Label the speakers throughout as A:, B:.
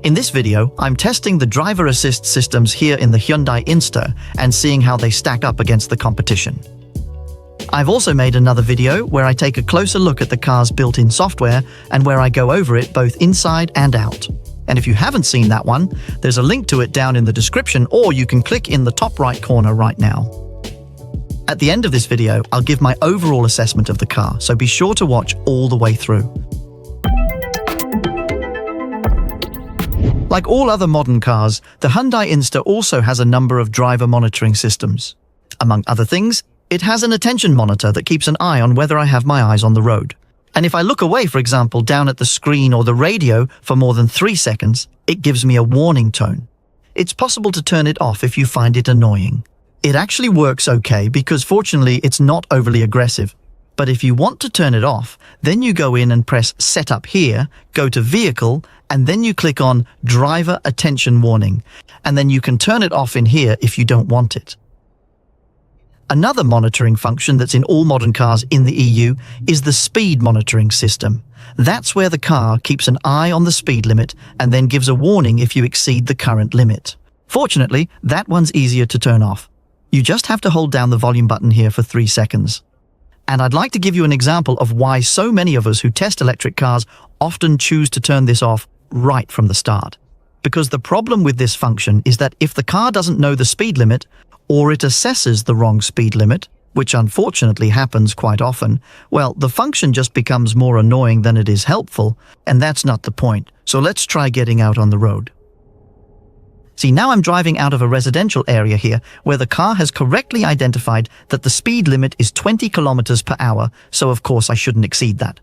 A: In this video, I'm testing the driver assist systems here in the Hyundai Inster and seeing how they stack up against the competition. I've also made another video where I take a closer look at the car's built-in software and where I go over it both inside and out. And if you haven't seen that one, there's a link to it down in the description, or you can click in the top right corner right now. At the end of this video, I'll give my overall assessment of the car, so be sure to watch all the way through. Like all other modern cars, the Hyundai Inster also has a number of driver monitoring systems. Among other things, it has an attention monitor that keeps an eye on whether I have my eyes on the road. And if I look away, for example, down at the screen or the radio for more than 3 seconds, it gives me a warning tone. It's possible to turn it off if you find it annoying. It actually works okay because fortunately it's not overly aggressive. But if you want to turn it off, then you go in and press Setup here, go to Vehicle, and then you click on Driver Attention Warning, and then you can turn it off in here if you don't want it. Another monitoring function that's in all modern cars in the EU is the speed monitoring system. That's where the car keeps an eye on the speed limit and then gives a warning if you exceed the current limit. Fortunately, that one's easier to turn off. You just have to hold down the volume button here for 3 seconds. And I'd like to give you an example of why so many of us who test electric cars often choose to turn this off right from the start. Because the problem with this function is that if the car doesn't know the speed limit, or it assesses the wrong speed limit, which unfortunately happens quite often, well, the function just becomes more annoying than it is helpful, and that's not the point. So let's try getting out on the road. See, now I'm driving out of a residential area here where the car has correctly identified that the speed limit is 20 kilometers per hour, so of course I shouldn't exceed that.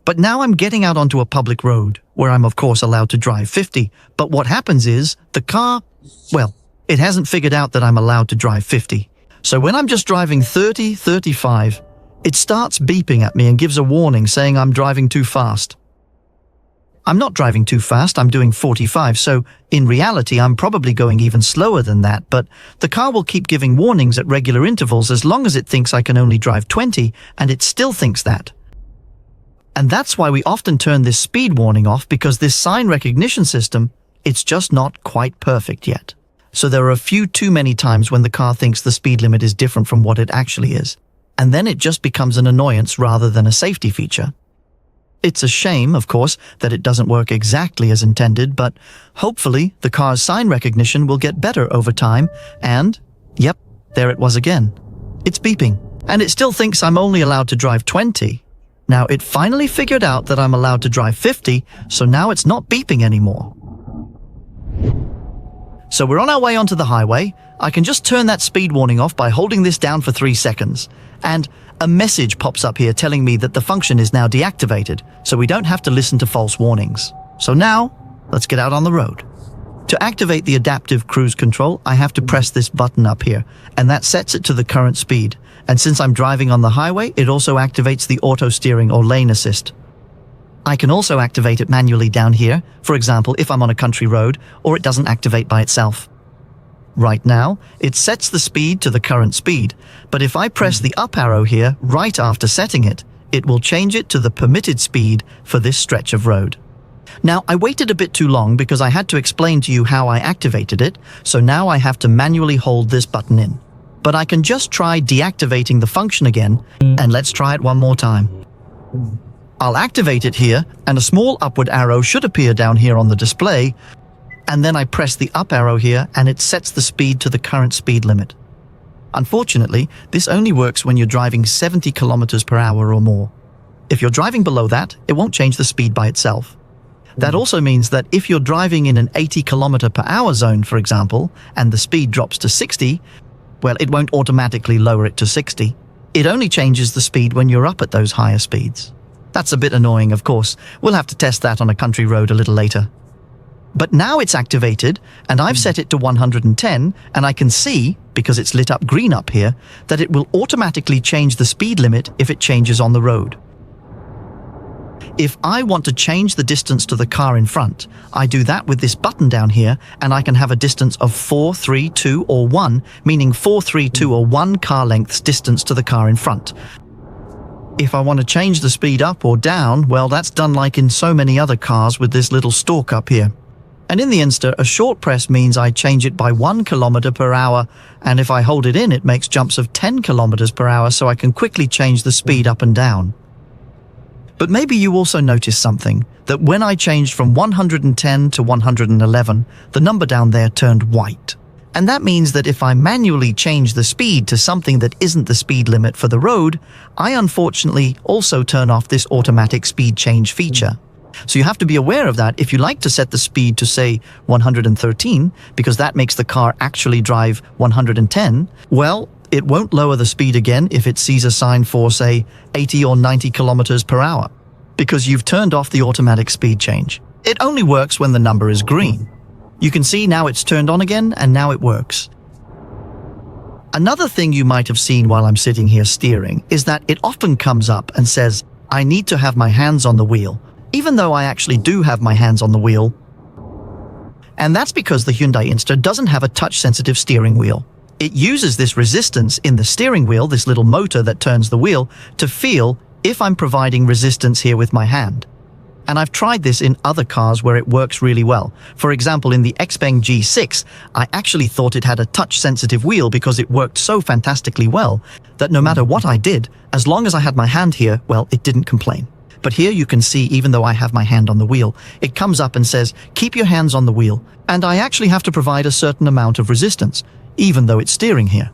A: But now I'm getting out onto a public road where I'm of course allowed to drive 50, but what happens is the car, well, it hasn't figured out that I'm allowed to drive 50. So when I'm just driving 30, 35, it starts beeping at me and gives a warning saying I'm driving too fast. I'm not driving too fast, I'm doing 45, so in reality I'm probably going even slower than that, but the car will keep giving warnings at regular intervals as long as it thinks I can only drive 20, and it still thinks that. And that's why we often turn this speed warning off, because this sign recognition system, it's just not quite perfect yet. So there are a few too many times when the car thinks the speed limit is different from what it actually is, and then it just becomes an annoyance rather than a safety feature. It's a shame, of course, that it doesn't work exactly as intended, but hopefully the car's sign recognition will get better over time, and, yep, there it was again. It's beeping, and it still thinks I'm only allowed to drive 20. Now, it finally figured out that I'm allowed to drive 50, so now it's not beeping anymore. So we're on our way onto the highway. I can just turn that speed warning off by holding this down for 3 seconds, and a message pops up here telling me that the function is now deactivated, so we don't have to listen to false warnings. So now, let's get out on the road. To activate the adaptive cruise control, I have to press this button up here, and that sets it to the current speed. And since I'm driving on the highway, it also activates the auto steering or lane assist. I can also activate it manually down here, for example, if I'm on a country road, or it doesn't activate by itself. Right now, it sets the speed to the current speed, but if I press the up arrow here right after setting it, it will change it to the permitted speed for this stretch of road. Now, I waited a bit too long because I had to explain to you how I activated it, so now I have to manually hold this button in. But I can just try deactivating the function again, and let's try it one more time. I'll activate it here, and a small upward arrow should appear down here on the display, and then I press the up arrow here and it sets the speed to the current speed limit. Unfortunately, this only works when you're driving 70 kilometers per hour or more. If you're driving below that, it won't change the speed by itself. That also means that if you're driving in an 80 kilometer per hour zone, for example, and the speed drops to 60, well, it won't automatically lower it to 60. It only changes the speed when you're up at those higher speeds. That's a bit annoying, of course. We'll have to test that on a country road a little later. But now it's activated, and I've set it to 110, and I can see, because it's lit up green up here, that it will automatically change the speed limit if it changes on the road. If I want to change the distance to the car in front, I do that with this button down here, and I can have a distance of 4, 3, 2, or 1, meaning 4, 3, 2, or 1 car lengths distance to the car in front. If I want to change the speed up or down, well, that's done like in so many other cars with this little stalk up here. And in the Inster, a short press means I change it by 1 kilometer per hour, and if I hold it in, it makes jumps of 10 kilometers per hour, so I can quickly change the speed up and down. But maybe you also noticed something, that when I changed from 110 to 111, the number down there turned white. And that means that if I manually change the speed to something that isn't the speed limit for the road, I unfortunately also turn off this automatic speed change feature. So you have to be aware of that if you like to set the speed to, say, 113, because that makes the car actually drive 110, well, it won't lower the speed again if it sees a sign for, say, 80 or 90 kilometers per hour, because you've turned off the automatic speed change. It only works when the number is green. You can see now it's turned on again, and now it works. Another thing you might have seen while I'm sitting here steering is that it often comes up and says, I need to have my hands on the wheel, even though I actually do have my hands on the wheel. And that's because the Hyundai Inster doesn't have a touch-sensitive steering wheel. It uses this resistance in the steering wheel, this little motor that turns the wheel, to feel if I'm providing resistance here with my hand. And I've tried this in other cars where it works really well. For example, in the Xpeng G6, I actually thought it had a touch-sensitive wheel because it worked so fantastically well that no matter what I did, as long as I had my hand here, well, it didn't complain. But here you can see, even though I have my hand on the wheel, it comes up and says, keep your hands on the wheel, and I actually have to provide a certain amount of resistance, even though it's steering here.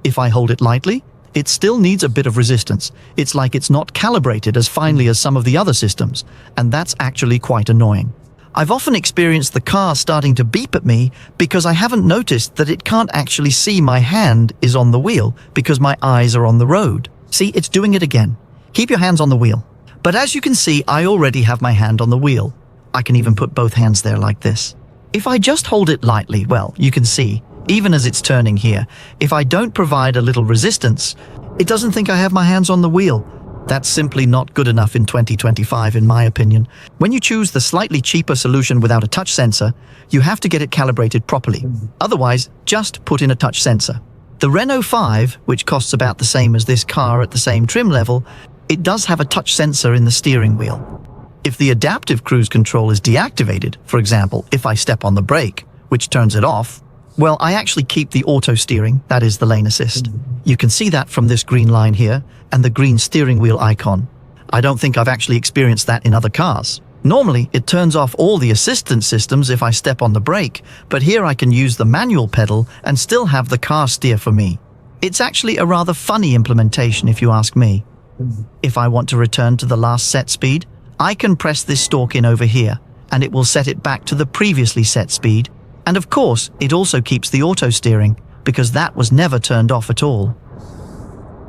A: If I hold it lightly, it still needs a bit of resistance. It's like it's not calibrated as finely as some of the other systems, and that's actually quite annoying. I've often experienced the car starting to beep at me because I haven't noticed that it can't actually see my hand is on the wheel because my eyes are on the road. See, it's doing it again. Keep your hands on the wheel. But as you can see, I already have my hand on the wheel. I can even put both hands there like this. If I just hold it lightly, well, you can see, even as it's turning here, if I don't provide a little resistance, it doesn't think I have my hands on the wheel. That's simply not good enough in 2025, in my opinion. When you choose the slightly cheaper solution without a touch sensor, you have to get it calibrated properly. Otherwise, just put in a touch sensor. The Renault 5, which costs about the same as this car at the same trim level, it does have a touch sensor in the steering wheel. If the adaptive cruise control is deactivated, for example, if I step on the brake, which turns it off, well, I actually keep the auto steering, that is the lane assist. You can see that from this green line here and the green steering wheel icon. I don't think I've actually experienced that in other cars. Normally, it turns off all the assistance systems if I step on the brake, but here I can use the manual pedal and still have the car steer for me. It's actually a rather funny implementation if you ask me. If I want to return to the last set speed, I can press this stalk in over here, and it will set it back to the previously set speed. And of course, it also keeps the auto steering, because that was never turned off at all.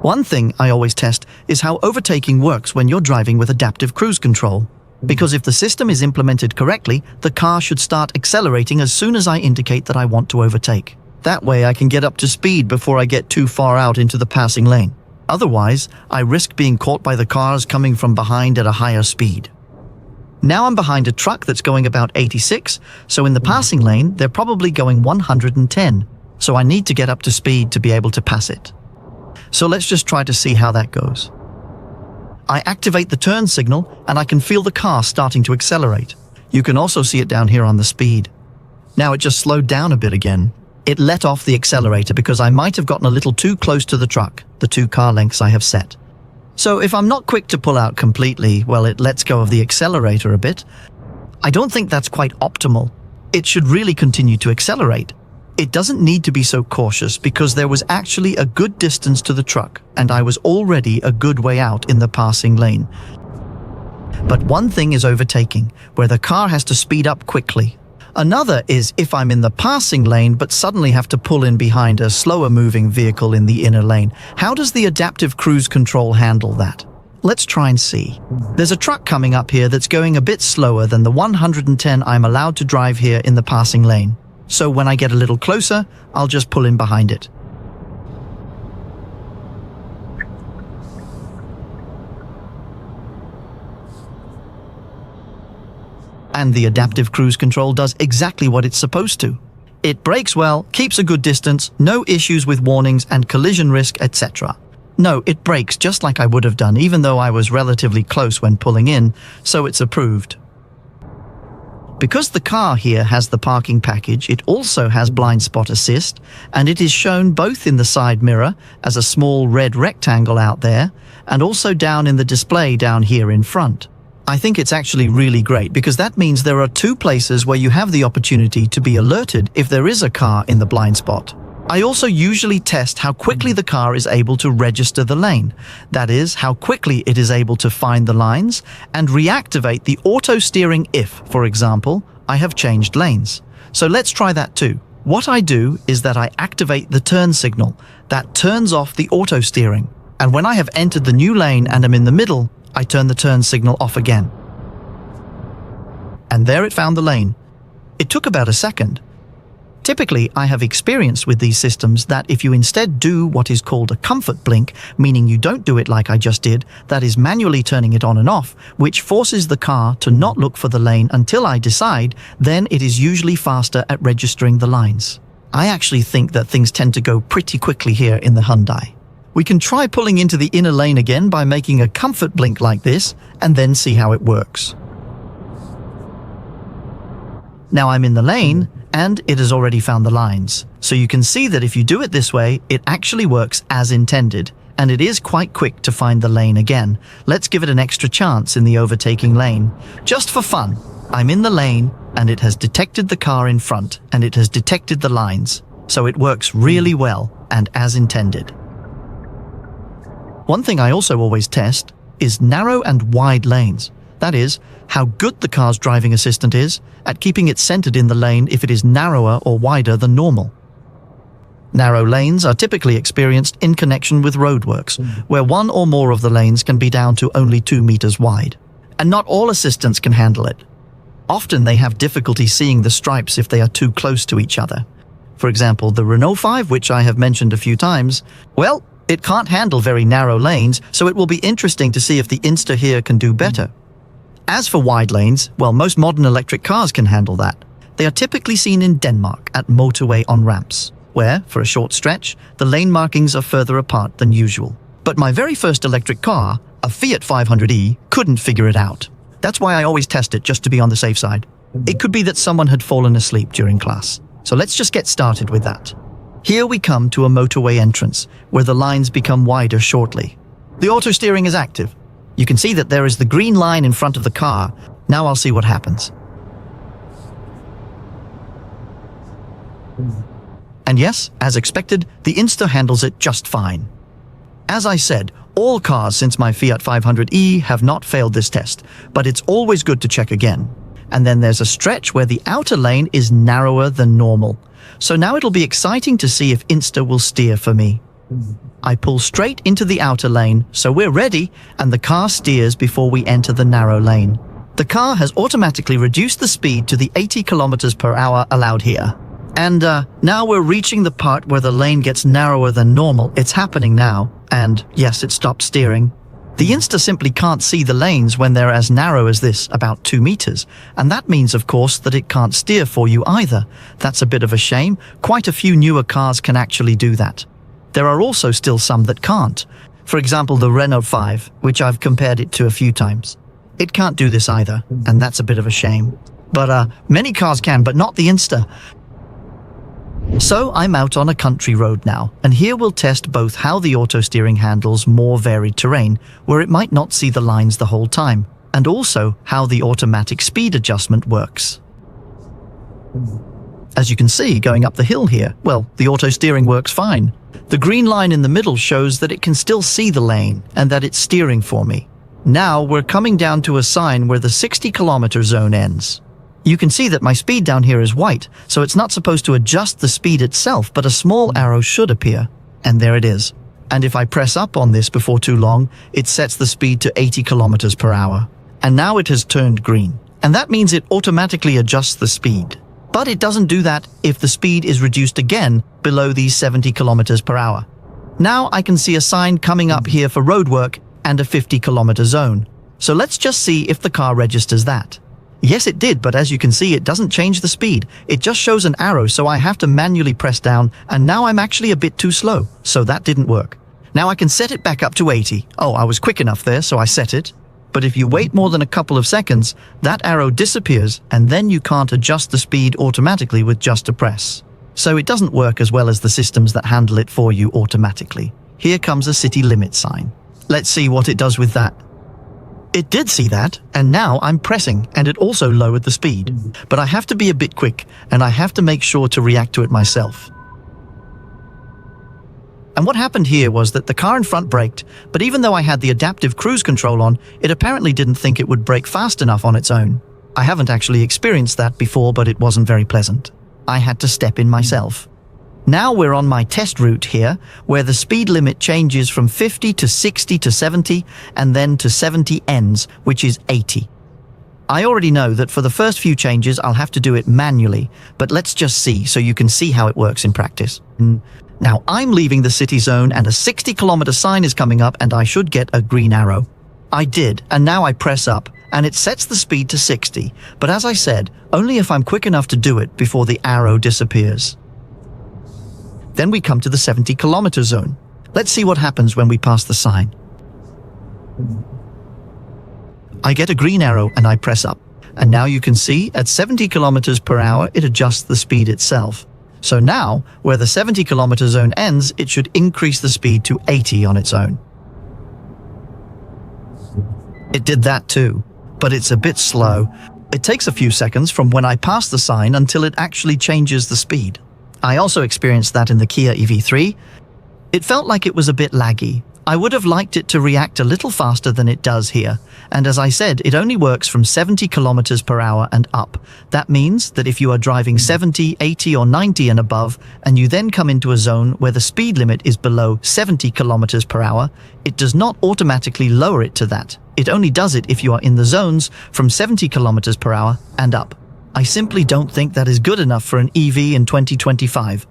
A: One thing I always test is how overtaking works when you're driving with adaptive cruise control. Because if the system is implemented correctly, the car should start accelerating as soon as I indicate that I want to overtake. That way I can get up to speed before I get too far out into the passing lane. Otherwise, I risk being caught by the cars coming from behind at a higher speed. Now I'm behind a truck that's going about 86, so in the passing lane, they're probably going 110, so I need to get up to speed to be able to pass it. So let's just try to see how that goes. I activate the turn signal, and I can feel the car starting to accelerate. You can also see it down here on the speed. Now it just slowed down a bit again. It let off the accelerator because I might have gotten a little too close to the truck, the 2 car lengths I have set. So if I'm not quick to pull out completely, well, it lets go of the accelerator a bit. I don't think that's quite optimal. It should really continue to accelerate. It doesn't need to be so cautious because there was actually a good distance to the truck and I was already a good way out in the passing lane. But one thing is overtaking, where the car has to speed up quickly. Another is if I'm in the passing lane but suddenly have to pull in behind a slower moving vehicle in the inner lane. How does the adaptive cruise control handle that? Let's try and see. There's a truck coming up here that's going a bit slower than the 110 I'm allowed to drive here in the passing lane. So when I get a little closer, I'll just pull in behind it. And the adaptive cruise control does exactly what it's supposed to. It brakes well, keeps a good distance, no issues with warnings and collision risk, etc. No, it brakes just like I would have done, even though I was relatively close when pulling in, so it's approved. Because the car here has the parking package, it also has blind spot assist, and it is shown both in the side mirror as a small red rectangle out there, and also down in the display down here in front. I think it's actually really great because that means there are two places where you have the opportunity to be alerted if there is a car in the blind spot. I also usually test how quickly the car is able to register the lane. That is, how quickly it is able to find the lines and reactivate the auto steering if, for example, I have changed lanes. So let's try that too. What I do is that I activate the turn signal. That turns off the auto steering. And when I have entered the new lane and am in the middle, I turn the turn signal off again. And there it found the lane. It took about a second. Typically, I have experienced with these systems that if you instead do what is called a comfort blink, meaning you don't do it like I just did, that is manually turning it on and off, which forces the car to not look for the lane until I decide, then it is usually faster at registering the lines. I actually think that things tend to go pretty quickly here in the Hyundai. We can try pulling into the inner lane again by making a comfort blink like this, and then see how it works. Now I'm in the lane, and it has already found the lines. So you can see that if you do it this way, it actually works as intended, and it is quite quick to find the lane again. Let's give it an extra chance in the overtaking lane. Just for fun, I'm in the lane, and it has detected the car in front, and it has detected the lines. So it works really well, and as intended. One thing I also always test is narrow and wide lanes. That is, how good the car's driving assistant is at keeping it centered in the lane if it is narrower or wider than normal. Narrow lanes are typically experienced in connection with roadworks, where one or more of the lanes can be down to only 2 meters wide. And not all assistants can handle it. Often they have difficulty seeing the stripes if they are too close to each other. For example, the Renault 5, which I have mentioned a few times, well, it can't handle very narrow lanes, so it will be interesting to see if the Inster here can do better. As for wide lanes, well, most modern electric cars can handle that. They are typically seen in Denmark at motorway on-ramps, where, for a short stretch, the lane markings are further apart than usual. But my very first electric car, a Fiat 500e, couldn't figure it out. That's why I always test it, just to be on the safe side. It could be that someone had fallen asleep during class. So let's just get started with that. Here we come to a motorway entrance, where the lines become wider shortly. The auto steering is active. You can see that there is the green line in front of the car. Now I'll see what happens. And yes, as expected, the Inster handles it just fine. As I said, all cars since my Fiat 500e have not failed this test, but it's always good to check again. And then there's a stretch where the outer lane is narrower than normal. So now it'll be exciting to see if Inster will steer for me. I pull straight into the outer lane, so we're ready, and the car steers before we enter the narrow lane. The car has automatically reduced the speed to the 80 kilometers per hour allowed here. And now we're reaching the part where the lane gets narrower than normal. It's happening now, and yes, it stopped steering. The Inster simply can't see the lanes when they're as narrow as this, about 2 meters, and that means, of course, that it can't steer for you either. That's a bit of a shame. Quite a few newer cars can actually do that. There are also still some that can't. For example, the Renault 5, which I've compared it to a few times. It can't do this either, and that's a bit of a shame. But many cars can, but not the Inster. So I'm out on a country road now, and here we'll test both how the auto steering handles more varied terrain, where it might not see the lines the whole time, and also how the automatic speed adjustment works. As you can see, going up the hill here, well, the auto steering works fine. The green line in the middle shows that it can still see the lane and that it's steering for me. Now we're coming down to a sign where the 60-kilometer zone ends. You can see that my speed down here is white, so it's not supposed to adjust the speed itself, but a small arrow should appear. And there it is. And if I press up on this before too long, it sets the speed to 80 kilometers per hour. And now it has turned green. And that means it automatically adjusts the speed. But it doesn't do that if the speed is reduced again below these 70 kilometers per hour. Now I can see a sign coming up here for roadwork and a 50-kilometer zone. So let's just see if the car registers that. Yes, it did, but as you can see, it doesn't change the speed. It just shows an arrow, so I have to manually press down, and now I'm actually a bit too slow, so that didn't work. Now I can set it back up to 80. Oh, I was quick enough there, so I set it. But if you wait more than a couple of seconds, that arrow disappears and then you can't adjust the speed automatically with just a press. So it doesn't work as well as the systems that handle it for you automatically. Here comes a city limit sign. Let's see what it does with that. It did see that, and now I'm pressing, and it also lowered the speed. But I have to be a bit quick, and I have to make sure to react to it myself. And what happened here was that the car in front braked, but even though I had the adaptive cruise control on, it apparently didn't think it would brake fast enough on its own. I haven't actually experienced that before, but it wasn't very pleasant. I had to step in myself. Now we're on my test route here, where the speed limit changes from 50 to 60 to 70, and then to 70 ends, which is 80. I already know that for the first few changes I'll have to do it manually, but let's just see so you can see how it works in practice. Now I'm leaving the city zone and a 60-kilometer sign is coming up and I should get a green arrow. I did, and now I press up, and it sets the speed to 60, but as I said, only if I'm quick enough to do it before the arrow disappears. Then we come to the 70-kilometer zone. Let's see what happens when we pass the sign. I get a green arrow and I press up. And now you can see at 70 kilometers per hour, it adjusts the speed itself. So now, where the 70-kilometer zone ends, it should increase the speed to 80 on its own. It did that too, but it's a bit slow. It takes a few seconds from when I pass the sign until it actually changes the speed. I also experienced that in the Kia EV3. It felt like it was a bit laggy. I would have liked it to react a little faster than it does here. And as I said, it only works from 70 kilometers per hour and up. That means that if you are driving 70, 80 or 90 and above, and you then come into a zone where the speed limit is below 70 kilometers per hour, it does not automatically lower it to that. It only does it if you are in the zones from 70 kilometers per hour and up. I simply don't think that is good enough for an EV in 2025.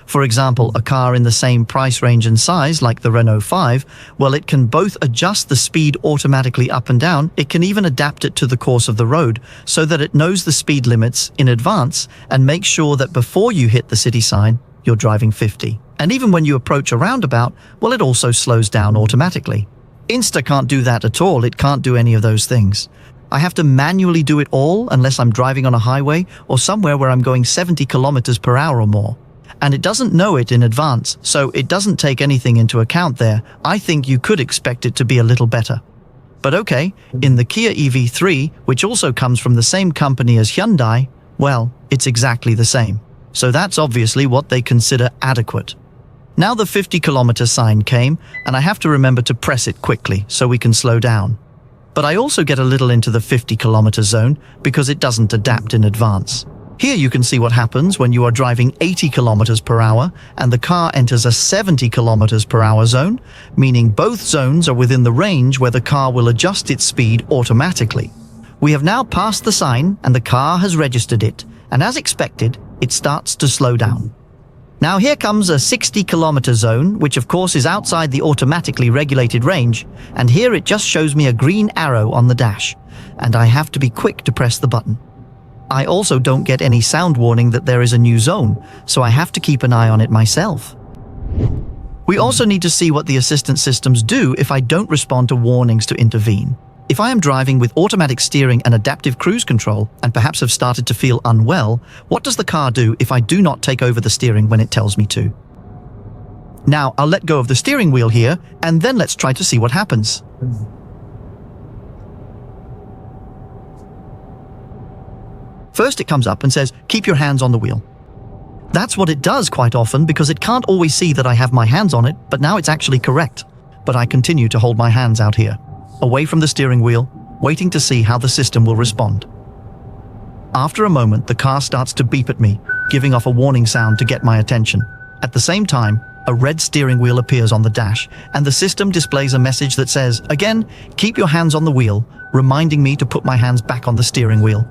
A: For example, a car in the same price range and size like the Renault 5, well, it can both adjust the speed automatically up and down, it can even adapt it to the course of the road so that it knows the speed limits in advance and makes sure that before you hit the city sign, you're driving 50. And even when you approach a roundabout, well, it also slows down automatically. Insta can't do that at all, it can't do any of those things. I have to manually do it all unless I'm driving on a highway or somewhere where I'm going 70 kilometers per hour or more. And it doesn't know it in advance, so it doesn't take anything into account there. I think you could expect it to be a little better. But okay, in the Kia EV3, which also comes from the same company as Hyundai, well, it's exactly the same. So that's obviously what they consider adequate. Now the 50-kilometer sign came, and I have to remember to press it quickly so we can slow down. But I also get a little into the 50-kilometer zone because it doesn't adapt in advance. Here you can see what happens when you are driving 80 kilometers per hour and the car enters a 70 kilometers per hour zone, meaning both zones are within the range where the car will adjust its speed automatically. We have now passed the sign and the car has registered it, and as expected, it starts to slow down. Now here comes a 60-kilometer zone, which of course is outside the automatically regulated range, and here it just shows me a green arrow on the dash, and I have to be quick to press the button. I also don't get any sound warning that there is a new zone, so I have to keep an eye on it myself. We also need to see what the assistance systems do if I don't respond to warnings to intervene. If I am driving with automatic steering and adaptive cruise control, and perhaps have started to feel unwell, what does the car do if I do not take over the steering when it tells me to? Now, I'll let go of the steering wheel here, and then let's try to see what happens. First, it comes up and says, keep your hands on the wheel. That's what it does quite often because it can't always see that I have my hands on it, but now it's actually correct. But I continue to hold my hands out here, away from the steering wheel, waiting to see how the system will respond. After a moment, the car starts to beep at me, giving off a warning sound to get my attention. At the same time, a red steering wheel appears on the dash, and the system displays a message that says, again, keep your hands on the wheel, reminding me to put my hands back on the steering wheel.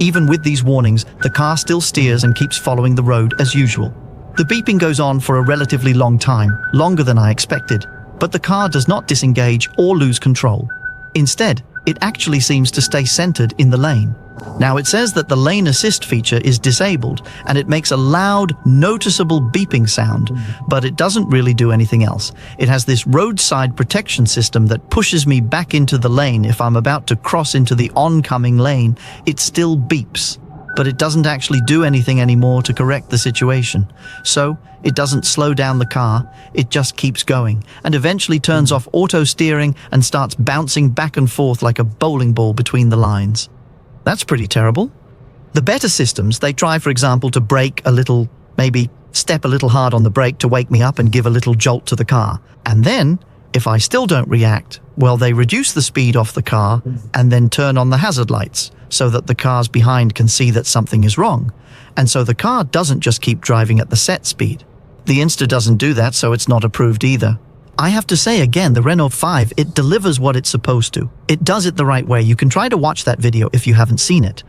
A: Even with these warnings, the car still steers and keeps following the road as usual. The beeping goes on for a relatively long time, longer than I expected, but the car does not disengage or lose control. Instead, it actually seems to stay centered in the lane. Now it says that the lane assist feature is disabled and it makes a loud, noticeable beeping sound, but it doesn't really do anything else. It has this roadside protection system that pushes me back into the lane if I'm about to cross into the oncoming lane. It still beeps, but it doesn't actually do anything anymore to correct the situation. So it doesn't slow down the car, it just keeps going and eventually turns off auto steering and starts bouncing back and forth like a bowling ball between the lines. That's pretty terrible. The better systems, they try, for example, to brake a little, maybe step a little hard on the brake to wake me up and give a little jolt to the car. And then, if I still don't react, well, they reduce the speed off the car and then turn on the hazard lights so that the cars behind can see that something is wrong. And so the car doesn't just keep driving at the set speed. The Inster doesn't do that, so it's not approved either. I have to say again, the Renault 5, it delivers what it's supposed to. It does it the right way. You can try to watch that video if you haven't seen it.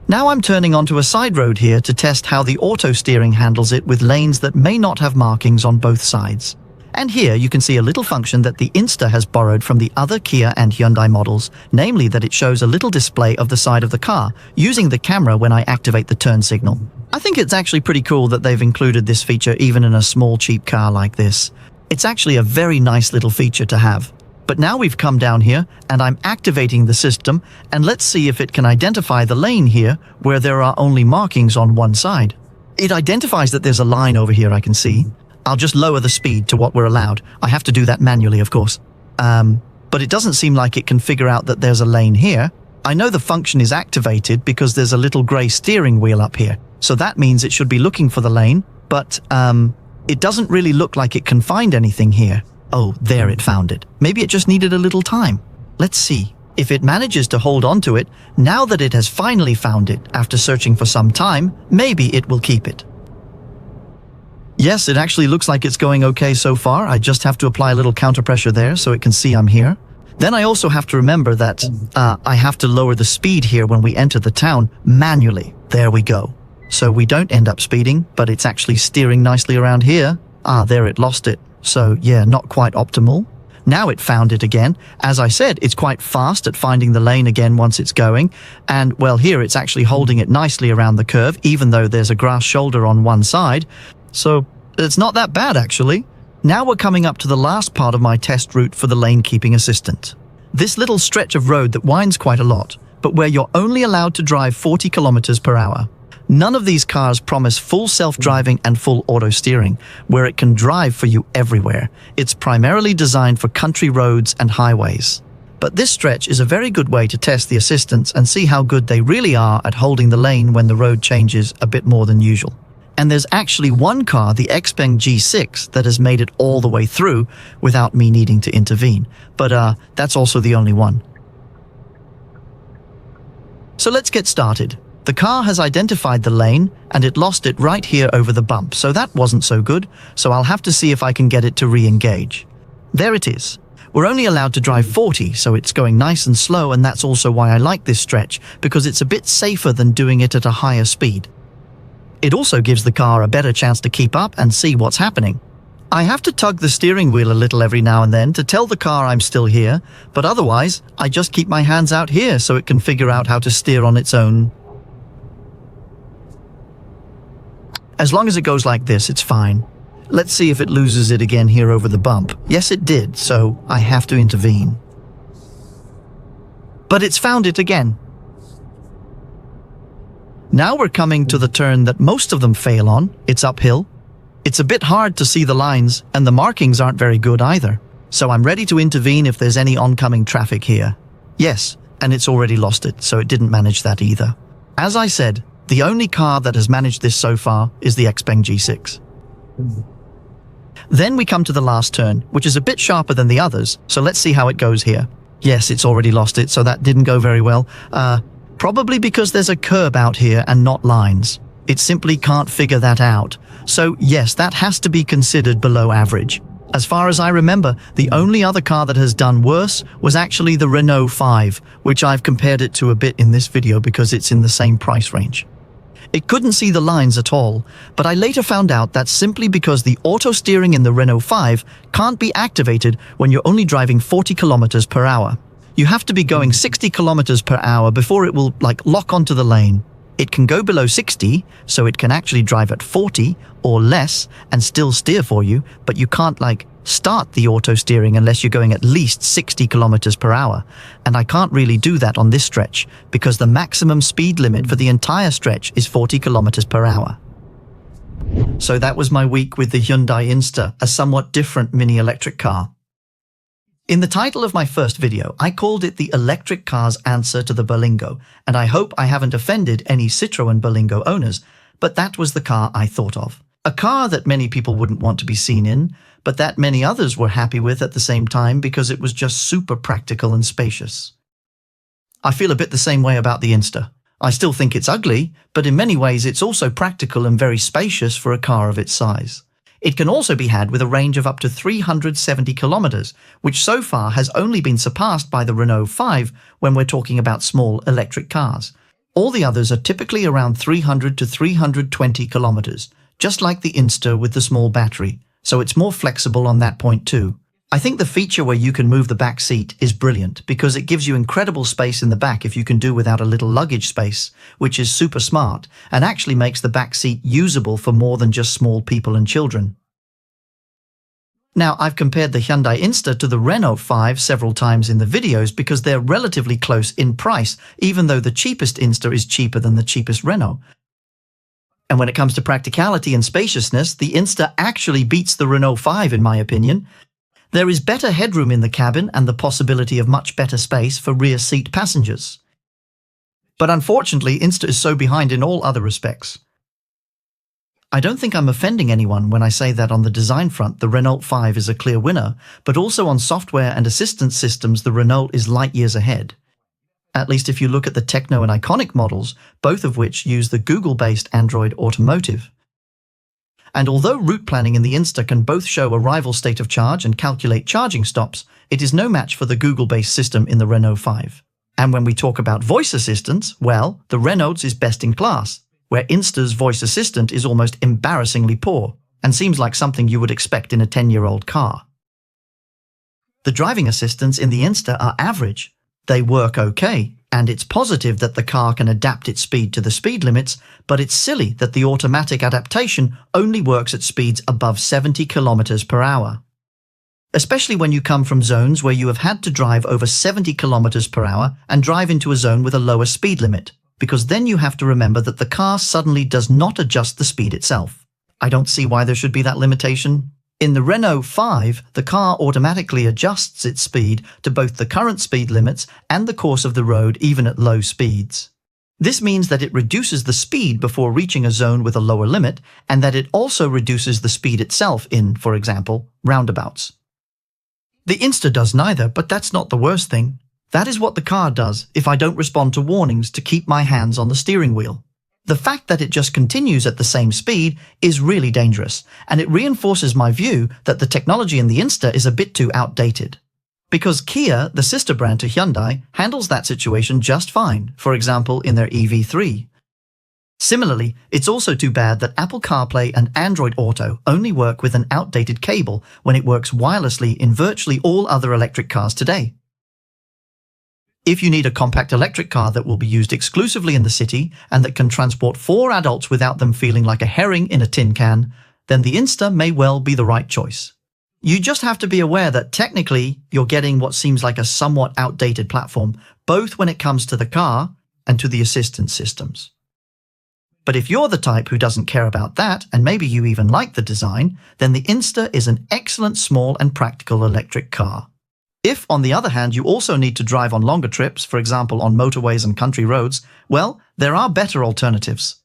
A: Now I'm turning onto a side road here to test how the auto steering handles it with lanes that may not have markings on both sides. And here you can see a little function that the Inster has borrowed from the other Kia and Hyundai models, namely that it shows a little display of the side of the car, using the camera when I activate the turn signal. I think it's actually pretty cool that they've included this feature even in a small cheap car like this. It's actually a very nice little feature to have. But now we've come down here and I'm activating the system, and let's see if it can identify the lane here where there are only markings on one side. It identifies that there's a line over here I can see. I'll just lower the speed to what we're allowed. I have to do that manually, of course. But it doesn't seem like it can figure out that there's a lane here. I know the function is activated because there's a little grey steering wheel up here. So that means it should be looking for the lane, but it doesn't really look like it can find anything here. Oh, there it found it. Maybe it just needed a little time. Let's see. If it manages to hold on to it, now that it has finally found it after searching for some time, maybe it will keep it. Yes, it actually looks like it's going okay so far. I just have to apply a little counter pressure there so it can see I'm here. Then I also have to remember that I have to lower the speed here when we enter the town manually. There we go. So we don't end up speeding, but it's actually steering nicely around here. Ah, there it lost it. So yeah, not quite optimal. Now it found it again. As I said, it's quite fast at finding the lane again once it's going. And well, here it's actually holding it nicely around the curve, even though there's a grass shoulder on one side. So it's not that bad, actually. Now we're coming up to the last part of my test route for the lane keeping assistant. This little stretch of road that winds quite a lot, but where you're only allowed to drive 40 kilometers per hour. None of these cars promise full self-driving and full auto steering, where it can drive for you everywhere. It's primarily designed for country roads and highways. But this stretch is a very good way to test the assistants and see how good they really are at holding the lane when the road changes a bit more than usual. And there's actually one car, the XPeng G6, that has made it all the way through without me needing to intervene. But that's also the only one. So let's get started. The car has identified the lane and it lost it right here over the bump, so that wasn't so good, so I'll have to see if I can get it to re-engage. There it is. We're only allowed to drive 40, so it's going nice and slow, and that's also why I like this stretch, because it's a bit safer than doing it at a higher speed. It also gives the car a better chance to keep up and see what's happening. I have to tug the steering wheel a little every now and then to tell the car I'm still here, but otherwise, I just keep my hands out here so it can figure out how to steer on its own. As long as it goes like this, it's fine. Let's see if it loses it again here over the bump. Yes, it did, so I have to intervene. But it's found it again. Now we're coming to the turn that most of them fail on. It's uphill. It's a bit hard to see the lines, and the markings aren't very good either. So I'm ready to intervene if there's any oncoming traffic here. Yes, and it's already lost it, so it didn't manage that either. As I said, the only car that has managed this so far is the XPeng G6. Then we come to the last turn, which is a bit sharper than the others, so let's see how it goes here. Yes, it's already lost it, so that didn't go very well. Probably because there's a curb out here and not lines. It simply can't figure that out. So yes, that has to be considered below average. As far as I remember, the only other car that has done worse was actually the Renault 5, which I've compared it to a bit in this video because it's in the same price range. It couldn't see the lines at all, but I later found out that's simply because the auto steering in the Renault 5 can't be activated when you're only driving 40 kilometers per hour. You have to be going 60 kilometers per hour before it will lock onto the lane. It can go below 60, so it can actually drive at 40 or less and still steer for you, but you can't start the auto steering unless you're going at least 60 kilometers per hour. And I can't really do that on this stretch because the maximum speed limit for the entire stretch is 40 kilometers per hour. So that was my week with the Hyundai Inster, a somewhat different mini electric car. In the title of my first video, I called it the electric car's answer to the Berlingo, and I hope I haven't offended any Citroën Berlingo owners, but that was the car I thought of. A car that many people wouldn't want to be seen in, but that many others were happy with at the same time because it was just super practical and spacious. I feel a bit the same way about the Inster. I still think it's ugly, but in many ways it's also practical and very spacious for a car of its size. It can also be had with a range of up to 370 kilometers, which so far has only been surpassed by the Renault 5 when we're talking about small electric cars. All the others are typically around 300 to 320 kilometers, just like the Inster with the small battery, so it's more flexible on that point too. I think the feature where you can move the back seat is brilliant because it gives you incredible space in the back if you can do without a little luggage space, which is super smart and actually makes the back seat usable for more than just small people and children. Now, I've compared the Hyundai Inster to the Renault 5 several times in the videos because they're relatively close in price, even though the cheapest Inster is cheaper than the cheapest Renault. And when it comes to practicality and spaciousness, the Inster actually beats the Renault 5 in my opinion. There is better headroom in the cabin and the possibility of much better space for rear seat passengers. But unfortunately, Inster is so behind in all other respects. I don't think I'm offending anyone when I say that on the design front, the Renault 5 is a clear winner, but also on software and assistance systems, the Renault is light years ahead. At least if you look at the Techno and Iconic models, both of which use the Google-based Android Automotive. And although route planning in the Inster can both show arrival state of charge and calculate charging stops, it is no match for the Google-based system in the Renault 5. And when we talk about voice assistance, well, the Renault's is best in class, where Inster's voice assistant is almost embarrassingly poor and seems like something you would expect in a 10-year-old car. The driving assistants in the Inster are average. They work okay, and it's positive that the car can adapt its speed to the speed limits, but it's silly that the automatic adaptation only works at speeds above 70 kilometers per hour. Especially when you come from zones where you have had to drive over 70 kilometers per hour and drive into a zone with a lower speed limit, because then you have to remember that the car suddenly does not adjust the speed itself. I don't see why there should be that limitation. In the Renault 5, the car automatically adjusts its speed to both the current speed limits and the course of the road even at low speeds. This means that it reduces the speed before reaching a zone with a lower limit, and that it also reduces the speed itself in, for example, roundabouts. The Inster does neither, but that's not the worst thing. That is what the car does if I don't respond to warnings to keep my hands on the steering wheel. The fact that it just continues at the same speed is really dangerous, and it reinforces my view that the technology in the Inster is a bit too outdated. Because Kia, the sister brand to Hyundai, handles that situation just fine, for example in their EV3. Similarly, it's also too bad that Apple CarPlay and Android Auto only work with an outdated cable when it works wirelessly in virtually all other electric cars today. If you need a compact electric car that will be used exclusively in the city and that can transport 4 adults without them feeling like a herring in a tin can, then the Inster may well be the right choice. You just have to be aware that technically you're getting what seems like a somewhat outdated platform, both when it comes to the car and to the assistance systems. But if you're the type who doesn't care about that, and maybe you even like the design, then the Inster is an excellent small and practical electric car. If, on the other hand, you also need to drive on longer trips, for example on motorways and country roads, well, there are better alternatives.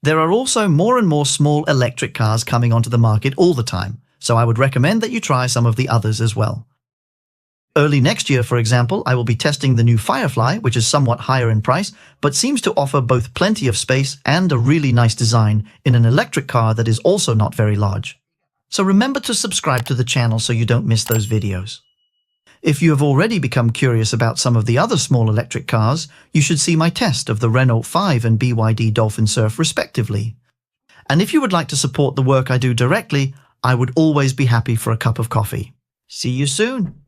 A: There are also more and more small electric cars coming onto the market all the time, so I would recommend that you try some of the others as well. Early next year, for example, I will be testing the new Firefly, which is somewhat higher in price, but seems to offer both plenty of space and a really nice design in an electric car that is also not very large. So remember to subscribe to the channel so you don't miss those videos. If you have already become curious about some of the other small electric cars, you should see my test of the Renault 5 and BYD Dolphin Surf respectively. And if you would like to support the work I do directly, I would always be happy for a cup of coffee. See you soon!